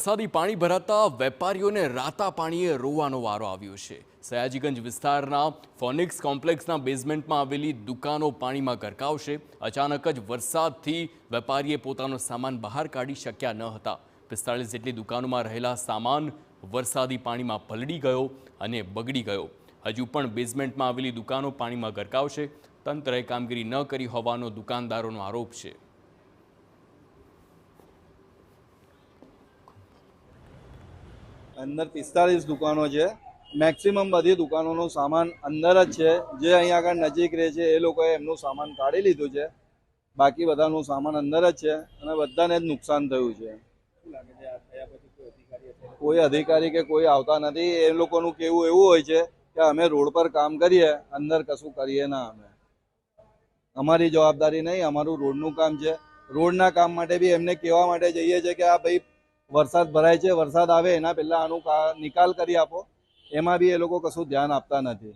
વરસાદી પાણી ભરાતા વેપારીઓને રાતા પાણીએ રોવાનો વારો આવ્યો છે। સયાજીગંજ વિસ્તારના ફોનિક્સ કોમ્પ્લેક્સના બેઝમેન્ટમાં આવેલી દુકાનો પાણીમાં ગરકાવશે। અચાનક જ વરસાદથી વેપારીએ પોતાનો સામાન બહાર કાઢી શક્યા ન હતા। 45 જેટલી દુકાનોમાં રહેલા સામાન વરસાદી પાણીમાં પલળી ગયો અને બગડી ગયો। હજુ પણ બેઝમેન્ટમાં આવેલી દુકાનો પાણીમાં ગરકાવશે। તંત્રએ કામગીરી ન કરી હોવાનો દુકાનદારોનો આરોપ છે। अंदर 45 दुकानों है। मैक्सिमम बधी दुकानों सामान अंदर ज है। जे अहीं आगळ नजीक रहे छे ए लोकोए एमनुं सामान काढी लीधुं छे। बाकी बधानुं सामान अंदर ज छे अने बधाने ज नुकसान थयुं छे। कोई अधिकारी के कोई आवता नथी। ए लोकोनुं कहेवुं एवुं होय छे के अमे रोड पर काम करीए, अंदर कशुं करीए ना। अमे अमारी जवाबदारी नहीं, अमारुं रोडनुं काम छे। रोडना काम माटे बी एमने कहेवा माटे जईए छे के आ भाई वरसाद भराय छे, वरसाद आवे एना पहेला आनो निकाल करी आपो। एमां बी ए लोको कशुं ध्यान आपता नथी।